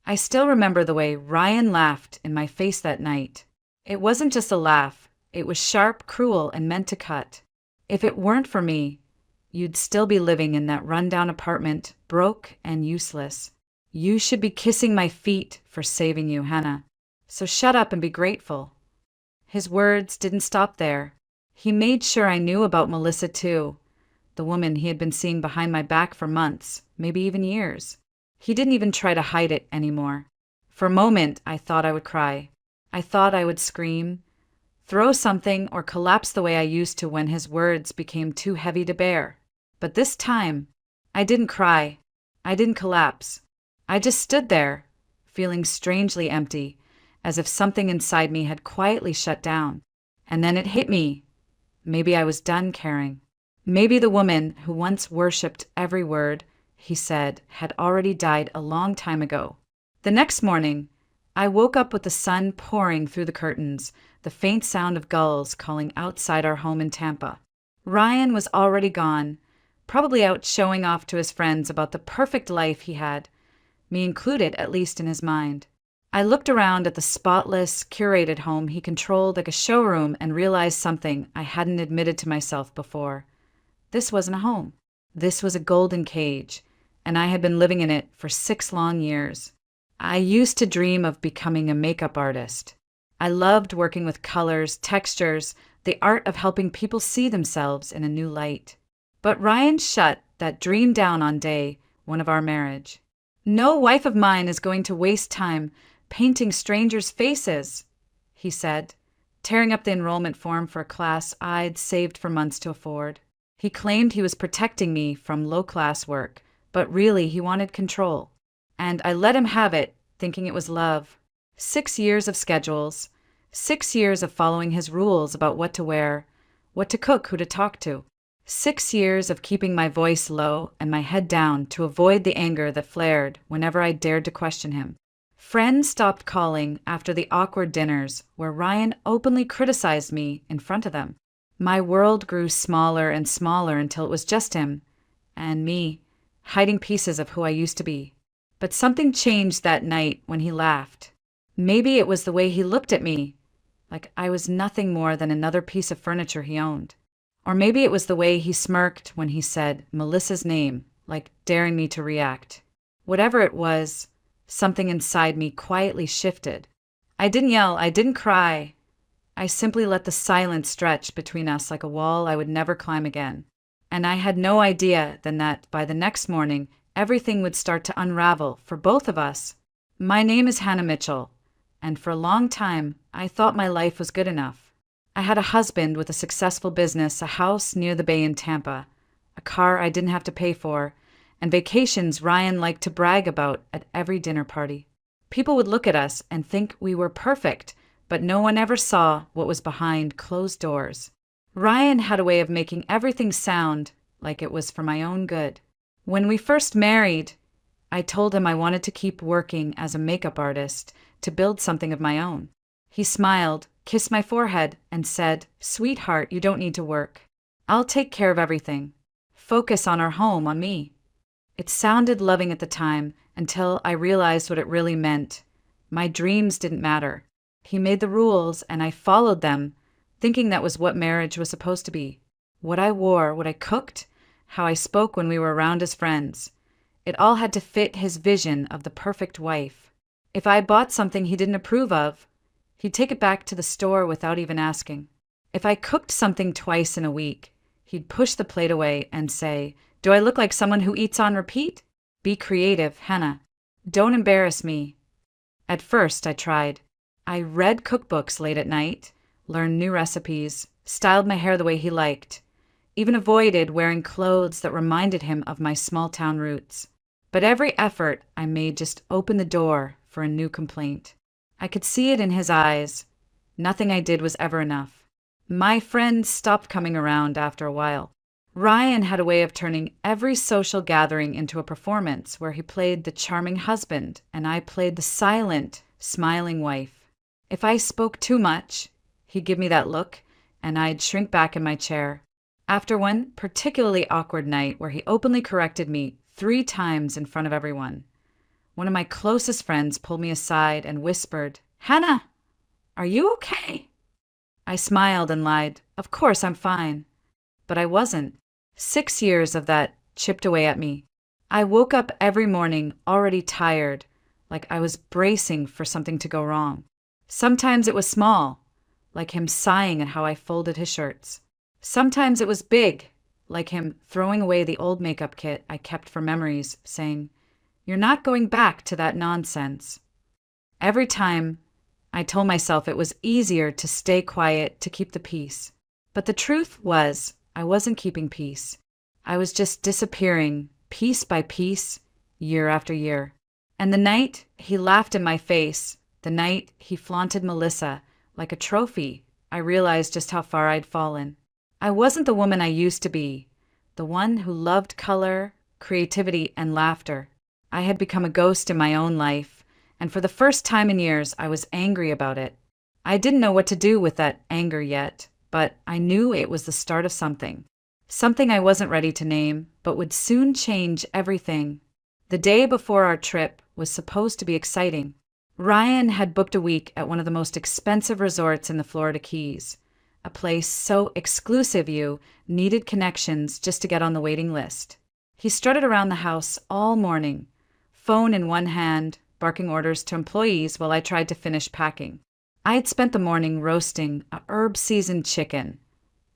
I still remember the way Ryan laughed in my face that night. It wasn't just a laugh, it was sharp, cruel, and meant to cut. If it weren't for me, you'd still be living in that rundown apartment, broke and useless. You should be kissing my feet for saving you, Hannah. So shut up and be grateful. His words didn't stop there. He made sure I knew about Melissa too, the woman he had been seeing behind my back for months, maybe even years. He didn't even try to hide it anymore. For a moment, I thought I would cry. I thought I would scream, throw something, or collapse the way I used to when his words became too heavy to bear. But this time, I didn't cry. I didn't collapse. I just stood there, feeling strangely empty, as if something inside me had quietly shut down. And then it hit me. Maybe I was done caring. Maybe the woman who once worshipped every word he said had already died a long time ago. The next morning, I woke up with the sun pouring through the curtains, the faint sound of gulls calling outside our home in Tampa. Ryan was already gone, probably out showing off to his friends about the perfect life he had, me included at least in his mind. I looked around at the spotless, curated home he controlled like a showroom and realized something I hadn't admitted to myself before. This wasn't a home. This was a golden cage, and I had been living in it for 6 long years. I used to dream of becoming a makeup artist. I loved working with colors, textures, the art of helping people see themselves in a new light. But Ryan shut that dream down on day 1 of our marriage. No wife of mine is going to waste time painting strangers' faces, he said, tearing up the enrollment form for a class I'd saved for months to afford. He claimed he was protecting me from low-class work, but really he wanted control. And I let him have it, thinking it was love. 6 years of schedules, 6 years of following his rules about what to wear, what to cook, who to talk to. 6 years of keeping my voice low and my head down to avoid the anger that flared whenever I dared to question him. Friends stopped calling after the awkward dinners where Ryan openly criticized me in front of them. My world grew smaller and smaller until it was just him and me, hiding pieces of who I used to be. But something changed that night when he laughed. Maybe it was the way he looked at me, like I was nothing more than another piece of furniture he owned. Or maybe it was the way he smirked when he said Melissa's name, like daring me to react. Whatever it was, something inside me quietly shifted. I didn't yell, I didn't cry. I simply let the silence stretch between us like a wall I would never climb again. And I had no idea then that by the next morning, everything would start to unravel for both of us. My name is Hannah Mitchell, and for a long time, I thought my life was good enough. I had a husband with a successful business, a house near the bay in Tampa, a car I didn't have to pay for, and vacations Ryan liked to brag about at every dinner party. People would look at us and think we were perfect, but no one ever saw what was behind closed doors. Ryan had a way of making everything sound like it was for my own good. When we first married, I told him I wanted to keep working as a makeup artist to build something of my own. He smiled, kissed my forehead, and said, "Sweetheart, you don't need to work. I'll take care of everything. Focus on our home, on me." It sounded loving at the time until I realized what it really meant. My dreams didn't matter. He made the rules and I followed them, thinking that was what marriage was supposed to be. What I wore, what I cooked, how I spoke when we were around as friends. It all had to fit his vision of the perfect wife. If I bought something he didn't approve of, he'd take it back to the store without even asking. If I cooked something twice in a week, he'd push the plate away and say, "Do I look like someone who eats on repeat? Be creative, Hannah. Don't embarrass me." At first, I tried. I read cookbooks late at night, learned new recipes, styled my hair the way he liked, even avoided wearing clothes that reminded him of my small-town roots. But every effort I made just opened the door for a new complaint. I could see it in his eyes. Nothing I did was ever enough. My friends stopped coming around after a while. Ryan had a way of turning every social gathering into a performance where he played the charming husband and I played the silent, smiling wife. If I spoke too much, he'd give me that look and I'd shrink back in my chair. After one particularly awkward night where he openly corrected me 3 times in front of everyone, One of my closest friends pulled me aside and whispered, "Hannah, are you okay?" I smiled and lied, "Of course I'm fine." But I wasn't. 6 years of that chipped away at me. I woke up every morning already tired, like I was bracing for something to go wrong. Sometimes it was small, like him sighing at how I folded his shirts. Sometimes it was big, like him throwing away the old makeup kit I kept for memories, saying, "You're not going back to that nonsense." Every time, I told myself it was easier to stay quiet to keep the peace. But the truth was, I wasn't keeping peace. I was just disappearing, piece by piece, year after year. And the night he laughed in my face, the night he flaunted Melissa like a trophy, I realized just how far I'd fallen. I wasn't the woman I used to be, the one who loved color, creativity, and laughter. I had become a ghost in my own life, and for the first time in years, I was angry about it. I didn't know what to do with that anger yet, but I knew it was the start of something. Something I wasn't ready to name, but would soon change everything. The day before our trip was supposed to be exciting. Ryan had booked a week at one of the most expensive resorts in the Florida Keys, a place so exclusive you needed connections just to get on the waiting list. He strutted around the house all morning, phone in one hand, barking orders to employees while I tried to finish packing. I had spent the morning roasting a herb-seasoned chicken,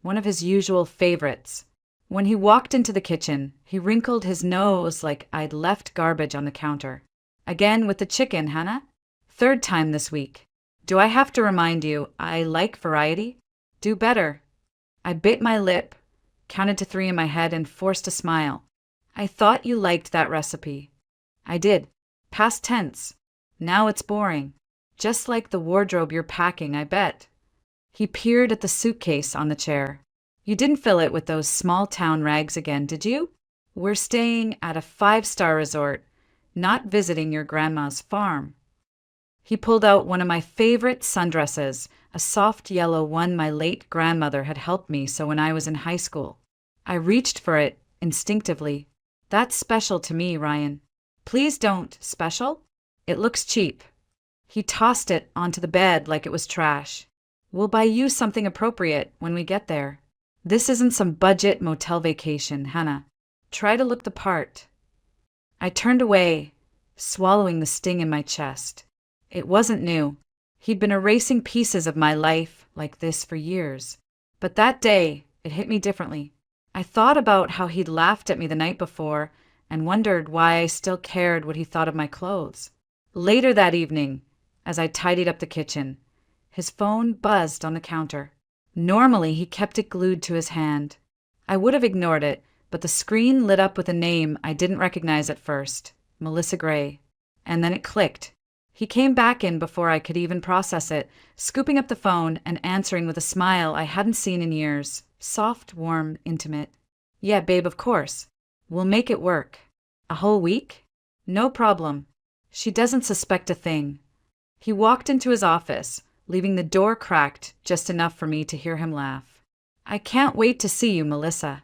one of his usual favorites. When he walked into the kitchen, he wrinkled his nose like I'd left garbage on the counter. "Again with the chicken, Hannah? Third time this week. Do I have to remind you I like variety? Do better." I bit my lip, counted to 3 in my head, and forced a smile. "I thought you liked that recipe." "I did. Past tense. Now it's boring. Just like the wardrobe you're packing, I bet." He peered at the suitcase on the chair. "You didn't fill it with those small-town rags again, did you? We're staying at a 5-star resort, not visiting your grandma's farm." He pulled out one of my favorite sundresses, a soft yellow one my late grandmother had helped me sew when I was in high school. I reached for it instinctively. "That's special to me, Ryan." "Please don't. Special? It looks cheap." He tossed it onto the bed like it was trash. "We'll buy you something appropriate when we get there. This isn't some budget motel vacation, Hannah. Try to look the part." I turned away, swallowing the sting in my chest. It wasn't new. He'd been erasing pieces of my life like this for years. But that day, it hit me differently. I thought about how he'd laughed at me the night before and wondered why I still cared what he thought of my clothes. Later that evening, as I tidied up the kitchen, his phone buzzed on the counter. Normally, he kept it glued to his hand. I would have ignored it, but the screen lit up with a name I didn't recognize at first, Melissa Gray. And then it clicked. He came back in before I could even process it, scooping up the phone and answering with a smile I hadn't seen in years. Soft, warm, intimate. "Yeah, babe, of course. We'll make it work." "A whole week?" "No problem. She doesn't suspect a thing." He walked into his office, leaving the door cracked just enough for me to hear him laugh. "I can't wait to see you, Melissa."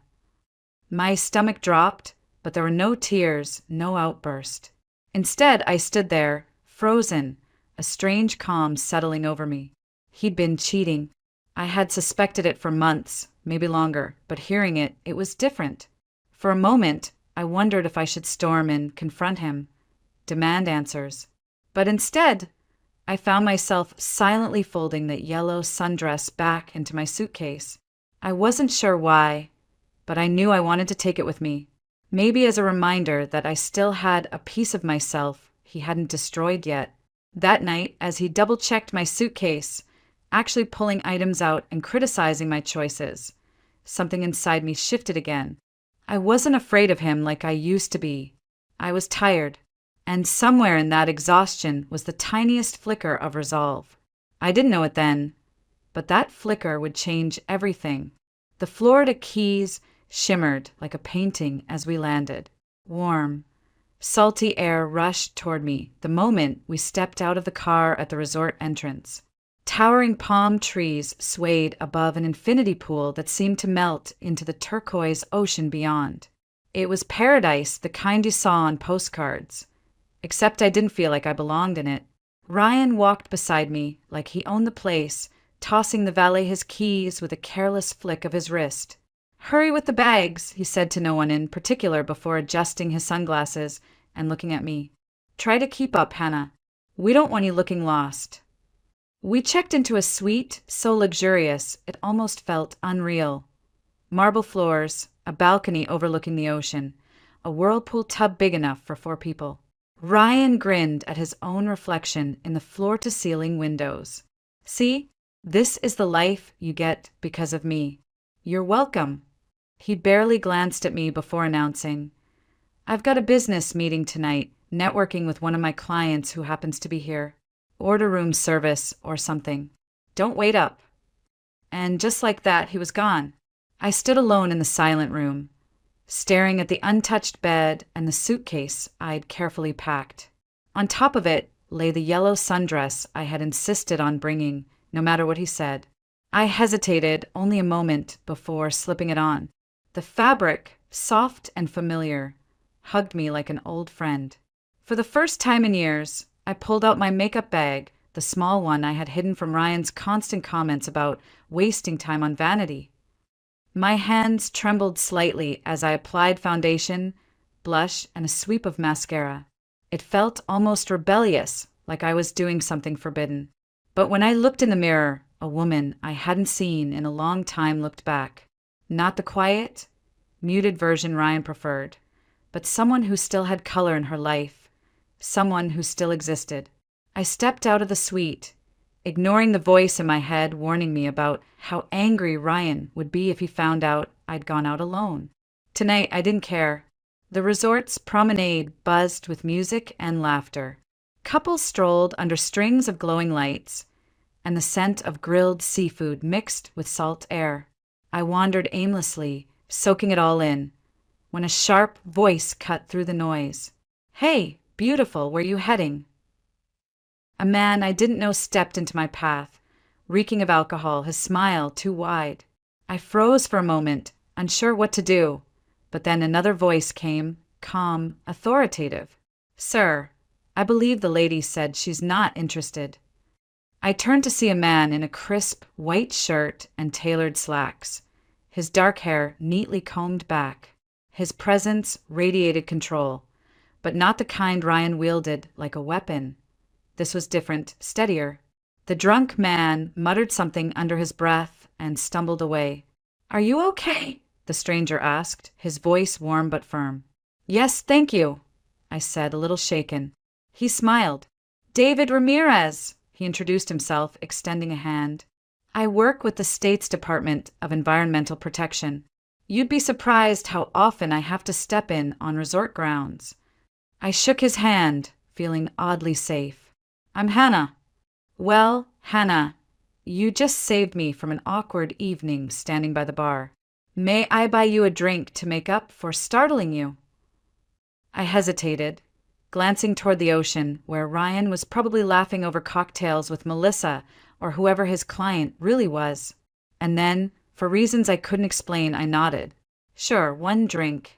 My stomach dropped, but there were no tears, no outburst. Instead, I stood there, frozen, a strange calm settling over me. He'd been cheating. I had suspected it for months, maybe longer, but hearing it, it was different. For a moment, I wondered if I should storm and confront him, demand answers. But instead, I found myself silently folding that yellow sundress back into my suitcase. I wasn't sure why, but I knew I wanted to take it with me, maybe as a reminder that I still had a piece of myself he hadn't destroyed yet. That night, as he double-checked my suitcase, actually pulling items out and criticizing my choices, something inside me shifted again. I wasn't afraid of him like I used to be. I was tired, and somewhere in that exhaustion was the tiniest flicker of resolve. I didn't know it then, but that flicker would change everything. The Florida Keys shimmered like a painting as we landed. Warm, salty air rushed toward me the moment we stepped out of the car at the resort entrance. Towering palm trees swayed above an infinity pool that seemed to melt into the turquoise ocean beyond. It was paradise, the kind you saw on postcards, except I didn't feel like I belonged in it. Ryan walked beside me like he owned the place, tossing the valet his keys with a careless flick of his wrist. "Hurry with the bags," he said to no one in particular before adjusting his sunglasses and looking at me. "Try to keep up, Hannah. We don't want you looking lost." We checked into a suite so luxurious it almost felt unreal. Marble floors, a balcony overlooking the ocean, a whirlpool tub big enough for 4 people. Ryan grinned at his own reflection in the floor-to-ceiling windows. "See, this is the life you get because of me. You're welcome." He barely glanced at me before announcing, "I've got a business meeting tonight, networking with one of my clients who happens to be here. Order room service or something. Don't wait up." And just like that, he was gone. I stood alone in the silent room, staring at the untouched bed and the suitcase I'd carefully packed. On top of it lay the yellow sundress I had insisted on bringing, no matter what he said. I hesitated only a moment before slipping it on. The fabric, soft and familiar, hugged me like an old friend. For the first time in years, I pulled out my makeup bag, the small one I had hidden from Ryan's constant comments about wasting time on vanity. My hands trembled slightly as I applied foundation, blush, and a sweep of mascara. It felt almost rebellious, like I was doing something forbidden. But when I looked in the mirror, a woman I hadn't seen in a long time looked back. Not the quiet, muted version Ryan preferred, but someone who still had color in her life, someone who still existed. I stepped out of the suite, ignoring the voice in my head warning me about how angry Ryan would be if he found out I'd gone out alone. Tonight, I didn't care. The resort's promenade buzzed with music and laughter. Couples strolled under strings of glowing lights, and the scent of grilled seafood mixed with salt air. I wandered aimlessly, soaking it all in, when a sharp voice cut through the noise. "Hey, beautiful, where you heading?" A man I didn't know stepped into my path, reeking of alcohol, his smile too wide. I froze for a moment, unsure what to do, but then another voice came, calm, authoritative. "Sir, I believe the lady said she's not interested." I turned to see a man in a crisp white shirt and tailored slacks, his dark hair neatly combed back. His presence radiated control, but not the kind Ryan wielded like a weapon. This was different, steadier. The drunk man muttered something under his breath and stumbled away. "Are you okay?" the stranger asked, his voice warm but firm. "Yes, thank you," I said, a little shaken. He smiled. "David Ramirez," he introduced himself, extending a hand. "I work with the state's Department of Environmental Protection. You'd be surprised how often I have to step in on resort grounds." I shook his hand, feeling oddly safe. "I'm Hannah." "Well, Hannah, you just saved me from an awkward evening standing by the bar. May I buy you a drink to make up for startling you?" I hesitated, glancing toward the ocean, where Ryan was probably laughing over cocktails with Melissa or whoever his client really was. And then, for reasons I couldn't explain, I nodded. "Sure, 1 drink."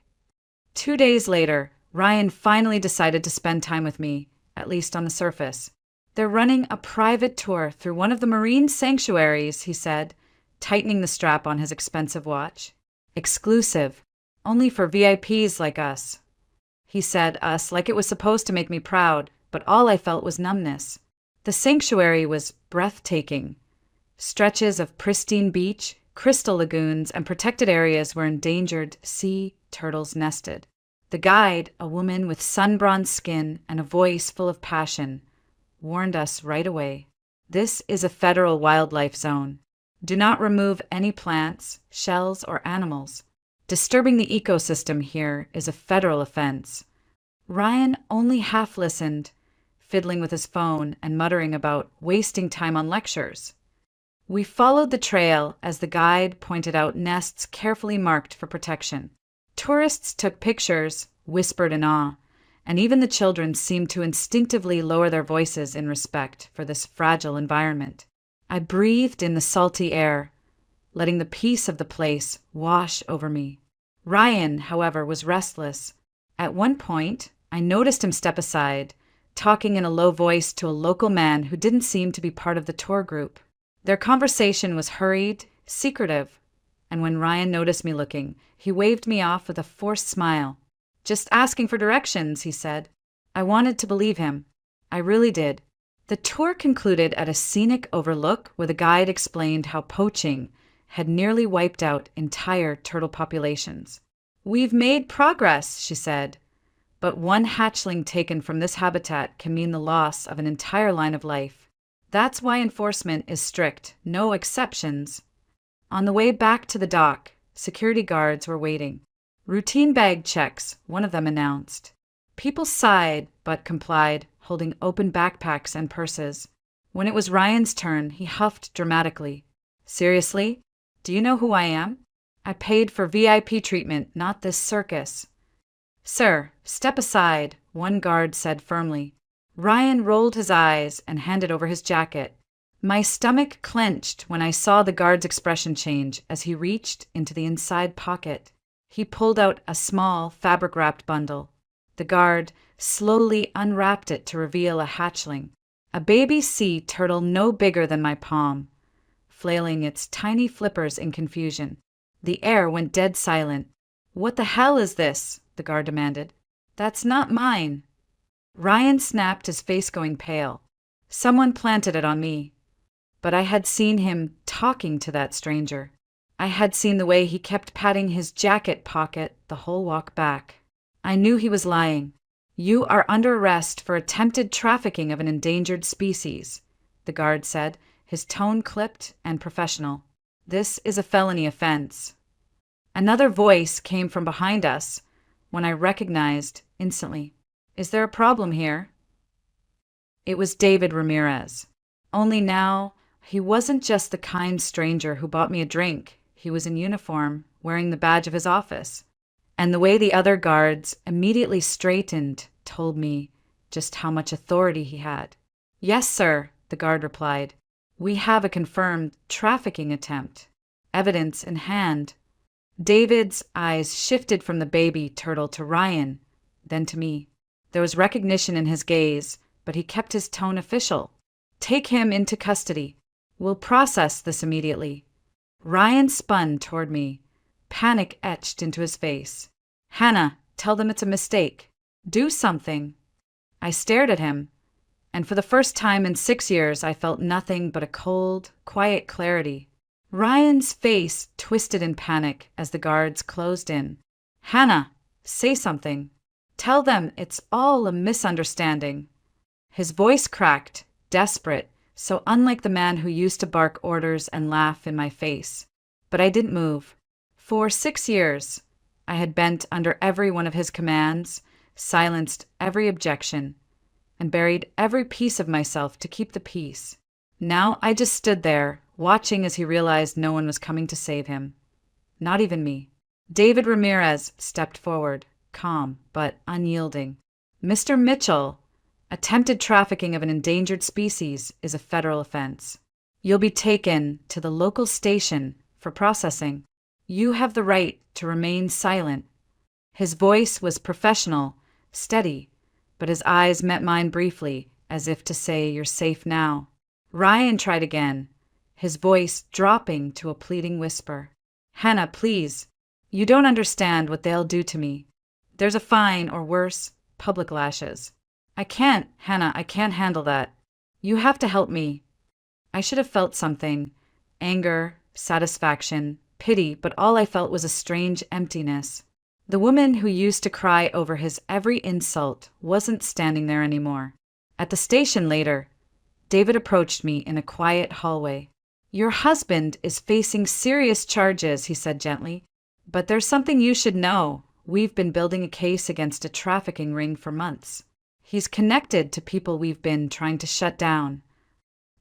2 days later, Ryan finally decided to spend time with me, at least on the surface. "They're running a private tour through one of the marine sanctuaries," he said, tightening the strap on his expensive watch. "Exclusive. Only for VIPs like us." He said us like it was supposed to make me proud, but all I felt was numbness. The sanctuary was breathtaking. Stretches of pristine beach, crystal lagoons, and protected areas where endangered sea turtles nested. The guide, a woman with sun-bronzed skin and a voice full of passion, warned us right away. "This is a federal wildlife zone. Do not remove any plants, shells, or animals. Disturbing the ecosystem here is a federal offense." Ryan only half listened, fiddling with his phone and muttering about wasting time on lectures. We followed the trail as the guide pointed out nests carefully marked for protection. Tourists took pictures, whispered in awe, and even the children seemed to instinctively lower their voices in respect for this fragile environment. I breathed in the salty air, letting the peace of the place wash over me. Ryan, however, was restless. At one point, I noticed him step aside, talking in a low voice to a local man who didn't seem to be part of the tour group. Their conversation was hurried, secretive, and when Ryan noticed me looking, he waved me off with a forced smile. "Just asking for directions," he said. I wanted to believe him. I really did. The tour concluded at a scenic overlook where the guide explained how poaching had nearly wiped out entire turtle populations. "We've made progress," she said, "but one hatchling taken from this habitat can mean the loss of an entire line of life. That's why enforcement is strict, no exceptions." On the way back to the dock, security guards were waiting. "Routine bag checks," one of them announced. People sighed but complied, holding open backpacks and purses. When it was Ryan's turn, he huffed dramatically. "Seriously? Do you know who I am? I paid for VIP treatment, not this circus." "Sir, step aside," one guard said firmly. Ryan rolled his eyes and handed over his jacket. My stomach clenched when I saw the guard's expression change as he reached into the inside pocket. He pulled out a small, fabric-wrapped bundle. The guard slowly unwrapped it to reveal a hatchling, a baby sea turtle no bigger than my palm, flailing its tiny flippers in confusion. The air went dead silent. "What the hell is this?" the guard demanded. "That's not mine." Ryan snapped, his face going pale. "Someone planted it on me." But I had seen him talking to that stranger. I had seen the way he kept patting his jacket pocket the whole walk back. I knew he was lying. "You are under arrest for attempted trafficking of an endangered species," the guard said, his tone clipped and professional. "This is a felony offense." Another voice came from behind us, when I recognized instantly. "Is there a problem here?" It was David Ramirez. Only now, he wasn't just the kind stranger who bought me a drink. He was in uniform, wearing the badge of his office. And the way the other guards immediately straightened told me just how much authority he had. "Yes, sir," the guard replied. "We have a confirmed trafficking attempt. Evidence in hand." David's eyes shifted from the baby turtle to Ryan, then to me. There was recognition in his gaze, but he kept his tone official. "Take him into custody. We'll process this immediately." Ryan spun toward me, panic etched into his face. "Hannah, tell them it's a mistake. Do something." I stared at him, and for the first time in 6 years I felt nothing but a cold, quiet clarity. Ryan's face twisted in panic as the guards closed in. "Hannah, say something. Tell them it's all a misunderstanding." His voice cracked, desperate, so unlike the man who used to bark orders and laugh in my face. But I didn't move. For 6 years, I had bent under every one of his commands, silenced every objection, and buried every piece of myself to keep the peace. Now I just stood there, watching as he realized no one was coming to save him. Not even me. David Ramirez stepped forward, calm but unyielding. "Mr. Mitchell, attempted trafficking of an endangered species is a federal offense. You'll be taken to the local station for processing. You have the right to remain silent." His voice was professional, steady, but his eyes met mine briefly, as if to say, "You're safe now." Ryan tried again, his voice dropping to a pleading whisper. "Hannah, please. You don't understand what they'll do to me. There's a fine, or worse, public lashes. I can't, Hannah, I can't handle that. You have to help me." I should have felt something. Anger, satisfaction, pity, but all I felt was a strange emptiness. The woman who used to cry over his every insult wasn't standing there anymore. At the station later, David approached me in a quiet hallway. "Your husband is facing serious charges," he said gently. "But there's something you should know. We've been building a case against a trafficking ring for months. He's connected to people we've been trying to shut down."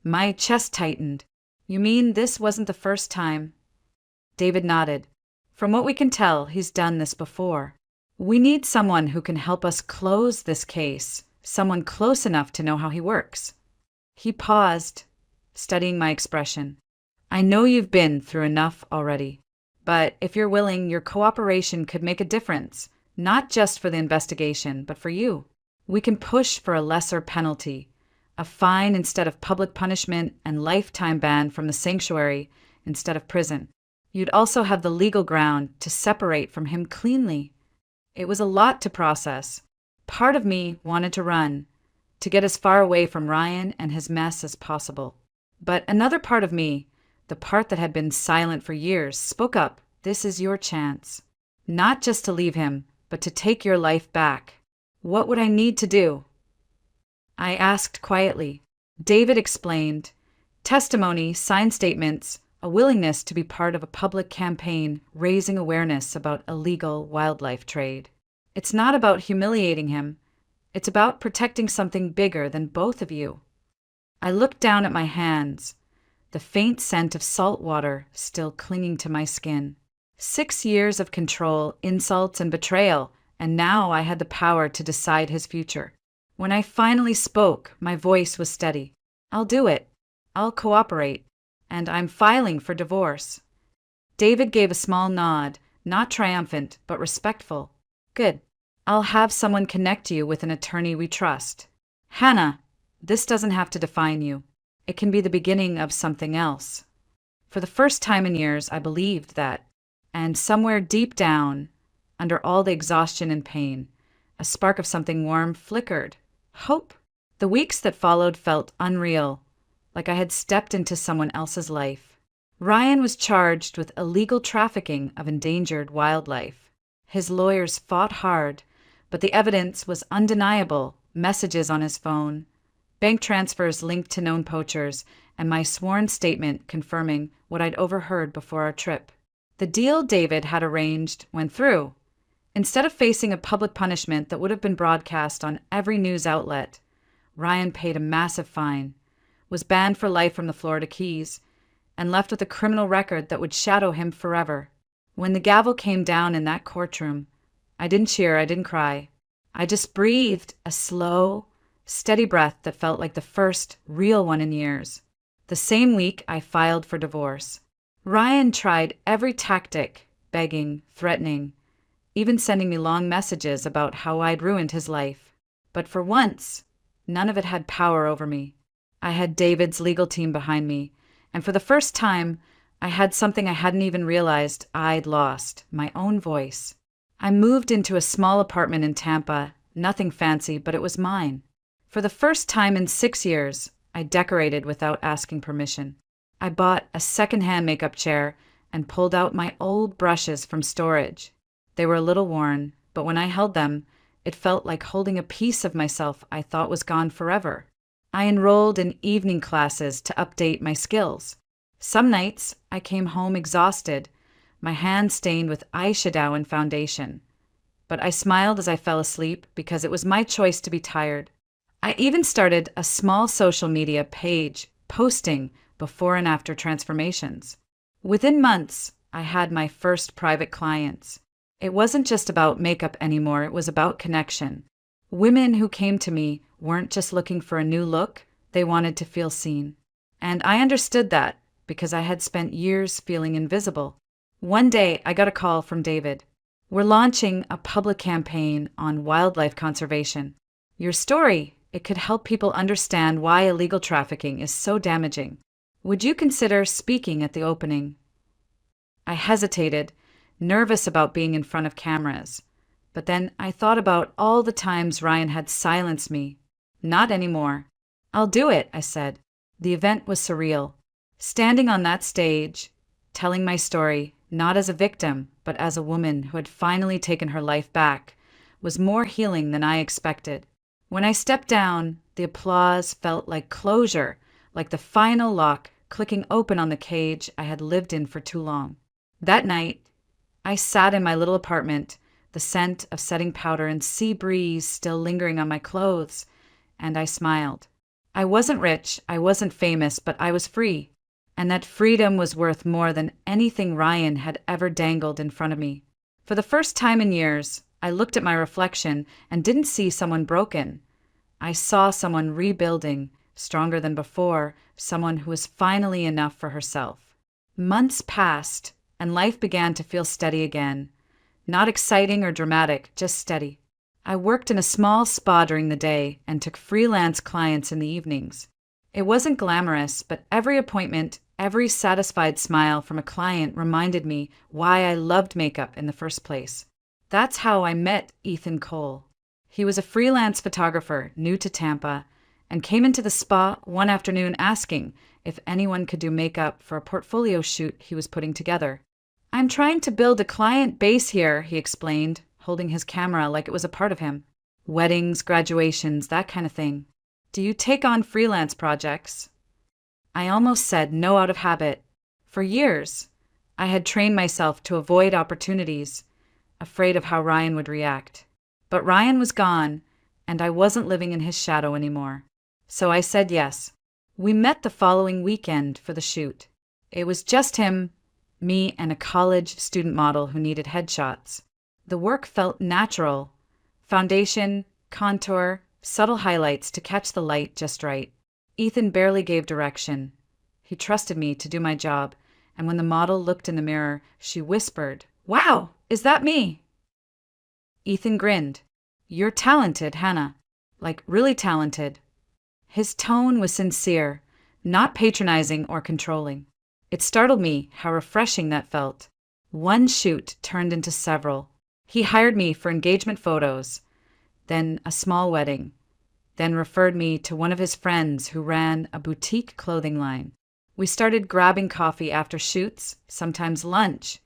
My chest tightened. "You mean this wasn't the first time?" David nodded. "From what we can tell, he's done this before. We need someone who can help us close this case, someone close enough to know how he works." He paused, studying my expression. "I know you've been through enough already, but if you're willing, your cooperation could make a difference. Not just for the investigation, but for you. We can push for a lesser penalty, a fine instead of public punishment, and lifetime ban from the sanctuary instead of prison. You'd also have the legal ground to separate from him cleanly. It was a lot to process. Part of me wanted to run, to get as far away from Ryan and his mess as possible. But another part of me, the part that had been silent for years, spoke up. This is your chance. Not just to leave him, but to take your life back. What would I need to do? I asked quietly. David explained. Testimony, signed statements, a willingness to be part of a public campaign raising awareness about illegal wildlife trade. It's not about humiliating him. It's about protecting something bigger than both of you. I looked down at my hands, the faint scent of salt water still clinging to my skin. 6 years of control, insults, and betrayal, and now I had the power to decide his future. When I finally spoke, my voice was steady. I'll do it. I'll cooperate. And I'm filing for divorce. David gave a small nod, not triumphant, but respectful. Good. I'll have someone connect you with an attorney we trust. Hannah, this doesn't have to define you. It can be the beginning of something else. For the first time in years, I believed that. And somewhere deep down, under all the exhaustion and pain, a spark of something warm flickered. Hope. The weeks that followed felt unreal, like I had stepped into someone else's life. Ryan was charged with illegal trafficking of endangered wildlife. His lawyers fought hard, but the evidence was undeniable. Messages on his phone, bank transfers linked to known poachers, and my sworn statement confirming what I'd overheard before our trip. The deal David had arranged went through. Instead of facing a public punishment that would have been broadcast on every news outlet, Ryan paid a massive fine, was banned for life from the Florida Keys, and left with a criminal record that would shadow him forever. When the gavel came down in that courtroom, I didn't cheer, I didn't cry. I just breathed a slow, steady breath that felt like the first real one in years. The same week, I filed for divorce. Ryan tried every tactic, begging, threatening, even sending me long messages about how I'd ruined his life. But for once, none of it had power over me. I had David's legal team behind me, and for the first time, I had something I hadn't even realized I'd lost, my own voice. I moved into a small apartment in Tampa, nothing fancy, but it was mine. For the first time in 6 years, I decorated without asking permission. I bought a secondhand makeup chair and pulled out my old brushes from storage. They were a little worn, but when I held them, it felt like holding a piece of myself I thought was gone forever. I enrolled in evening classes to update my skills. Some nights, I came home exhausted, my hands stained with eyeshadow and foundation. But I smiled as I fell asleep because it was my choice to be tired. I even started a small social media page, posting before and after transformations. Within months, I had my first private clients. It wasn't just about makeup anymore, it was about connection. Women who came to me weren't just looking for a new look, they wanted to feel seen. And I understood that because I had spent years feeling invisible. One day, I got a call from David. We're launching a public campaign on wildlife conservation. Your story, it could help people understand why illegal trafficking is so damaging. Would you consider speaking at the opening? I hesitated, nervous about being in front of cameras. But then I thought about all the times Ryan had silenced me. Not anymore. I'll do it, I said. The event was surreal. Standing on that stage, telling my story, not as a victim, but as a woman who had finally taken her life back, was more healing than I expected. When I stepped down, the applause felt like closure, like the final lock clicking open on the cage I had lived in for too long. That night, I sat in my little apartment, the scent of setting powder and sea breeze still lingering on my clothes, and I smiled. I wasn't rich, I wasn't famous, but I was free, and that freedom was worth more than anything Ryan had ever dangled in front of me. For the first time in years, I looked at my reflection and didn't see someone broken. I saw someone rebuilding, stronger than before, someone who was finally enough for herself. Months passed, and life began to feel steady again. Not exciting or dramatic, just steady. I worked in a small spa during the day and took freelance clients in the evenings. It wasn't glamorous, but every appointment, every satisfied smile from a client reminded me why I loved makeup in the first place. That's how I met Ethan Cole. He was a freelance photographer new to Tampa and came into the spa one afternoon asking if anyone could do makeup for a portfolio shoot he was putting together. "I'm trying to build a client base here," he explained, holding his camera like it was a part of him. "Weddings, graduations, that kind of thing. Do you take on freelance projects?" I almost said no out of habit. For years, I had trained myself to avoid opportunities, afraid of how Ryan would react. But Ryan was gone, and I wasn't living in his shadow anymore. So I said yes. We met the following weekend for the shoot. It was just him, me, and a college student model who needed headshots. The work felt natural. Foundation, contour, subtle highlights to catch the light just right. Ethan barely gave direction. He trusted me to do my job, and when the model looked in the mirror, she whispered, "Wow, is that me?" Ethan grinned. "You're talented, Hannah. Like, really talented." His tone was sincere, not patronizing or controlling. It startled me how refreshing that felt. One shoot turned into several. He hired me for engagement photos, then a small wedding, then referred me to one of his friends who ran a boutique clothing line. We started grabbing coffee after shoots, sometimes lunch,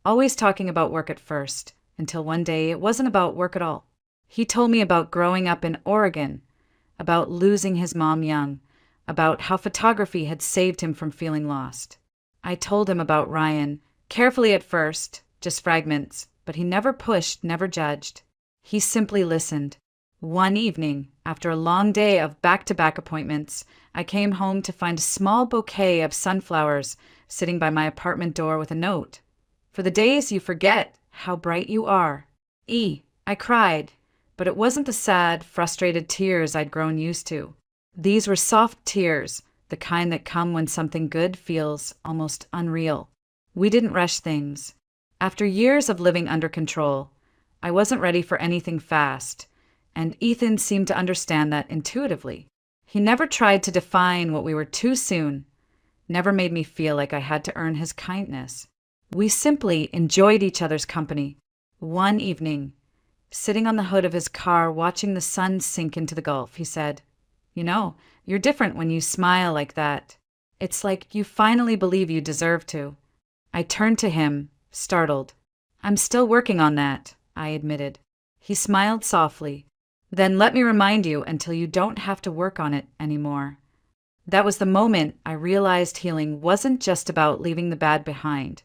always talking about work at first, until one day it wasn't about work at all. He told me about growing up in Oregon, about losing his mom young, about how photography had saved him from feeling lost. I told him about Ryan, carefully at first, just fragments, but he never pushed, never judged. He simply listened. One evening, after a long day of back-to-back appointments, I came home to find a small bouquet of sunflowers sitting by my apartment door with a note. "For the days you forget how bright you are. E." I cried, but it wasn't the sad, frustrated tears I'd grown used to. These were soft tears, the kind that come when something good feels almost unreal. We didn't rush things. After years of living under control, I wasn't ready for anything fast, and Ethan seemed to understand that intuitively. He never tried to define what we were too soon, never made me feel like I had to earn his kindness. We simply enjoyed each other's company. One evening, sitting on the hood of his car watching the sun sink into the Gulf, he said, "You know, you're different when you smile like that. It's like you finally believe you deserve to." I turned to him, startled. "I'm still working on that," I admitted. He smiled softly. "Then let me remind you until you don't have to work on it anymore." That was the moment I realized healing wasn't just about leaving the bad behind.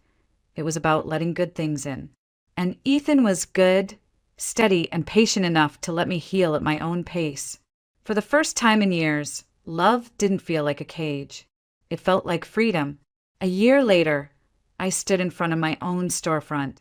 It was about letting good things in. And Ethan was good, steady, and patient enough to let me heal at my own pace. For the first time in years, love didn't feel like a cage. It felt like freedom. A year later, I stood in front of my own storefront,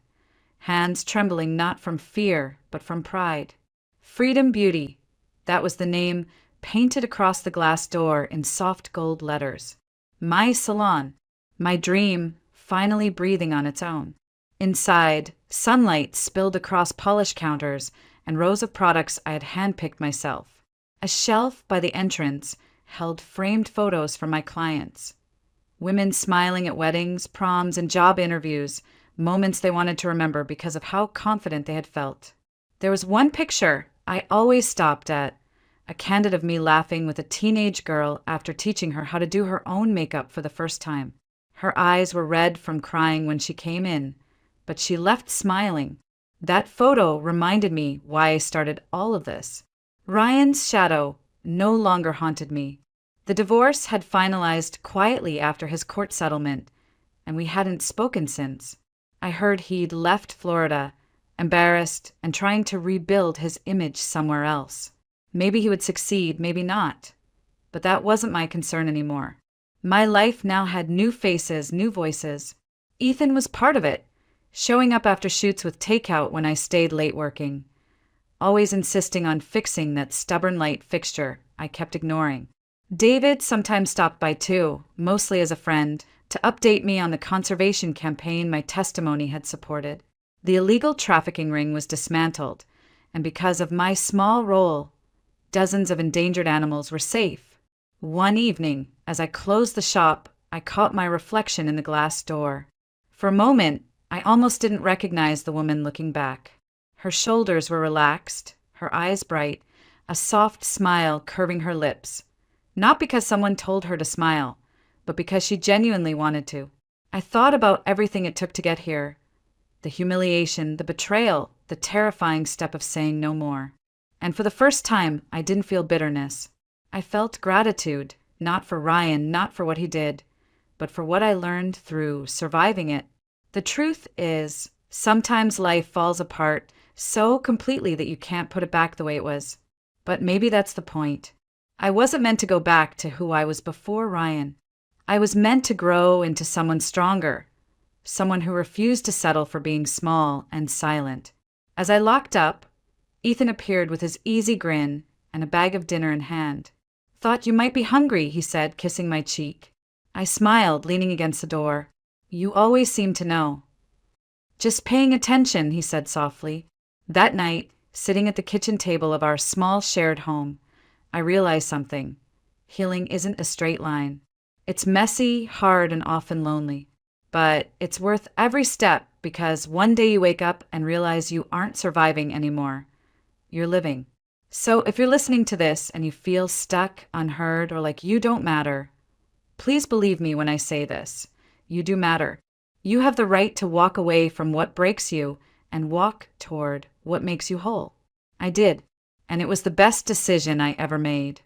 hands trembling not from fear, but from pride. Freedom Beauty, that was the name painted across the glass door in soft gold letters. My salon, my dream, finally breathing on its own. Inside, sunlight spilled across polish counters and rows of products I had handpicked myself. A shelf by the entrance held framed photos from my clients. Women smiling at weddings, proms, and job interviews, moments they wanted to remember because of how confident they had felt. There was one picture I always stopped at, a candid of me laughing with a teenage girl after teaching her how to do her own makeup for the first time. Her eyes were red from crying when she came in, but she left smiling. That photo reminded me why I started all of this. Ryan's shadow no longer haunted me. The divorce had finalized quietly after his court settlement, and we hadn't spoken since. I heard he'd left Florida, embarrassed and trying to rebuild his image somewhere else. Maybe he would succeed, maybe not. But that wasn't my concern anymore. My life now had new faces, new voices. Ethan was part of it, showing up after shoots with takeout when I stayed late working, always insisting on fixing that stubborn light fixture I kept ignoring. David sometimes stopped by too, mostly as a friend, to update me on the conservation campaign my testimony had supported. The illegal trafficking ring was dismantled, and because of my small role, dozens of endangered animals were safe. One evening, as I closed the shop, I caught my reflection in the glass door. For a moment, I almost didn't recognize the woman looking back. Her shoulders were relaxed, her eyes bright, a soft smile curving her lips. Not because someone told her to smile, but because she genuinely wanted to. I thought about everything it took to get here. The humiliation, the betrayal, the terrifying step of saying no more. And for the first time, I didn't feel bitterness. I felt gratitude, not for Ryan, not for what he did, but for what I learned through surviving it. The truth is, sometimes life falls apart so completely that you can't put it back the way it was. But maybe that's the point. I wasn't meant to go back to who I was before Ryan. I was meant to grow into someone stronger, someone who refused to settle for being small and silent. As I locked up, Ethan appeared with his easy grin and a bag of dinner in hand. "Thought you might be hungry," he said, kissing my cheek. I smiled, leaning against the door. "You always seem to know." "Just paying attention," he said softly. That night, sitting at the kitchen table of our small shared home, I realized something. Healing isn't a straight line. It's messy, hard, and often lonely. But it's worth every step because one day you wake up and realize you aren't surviving anymore. You're living. So if you're listening to this and you feel stuck, unheard, or like you don't matter, please believe me when I say this. You do matter. You have the right to walk away from what breaks you and walk toward what makes you whole. I did, and it was the best decision I ever made.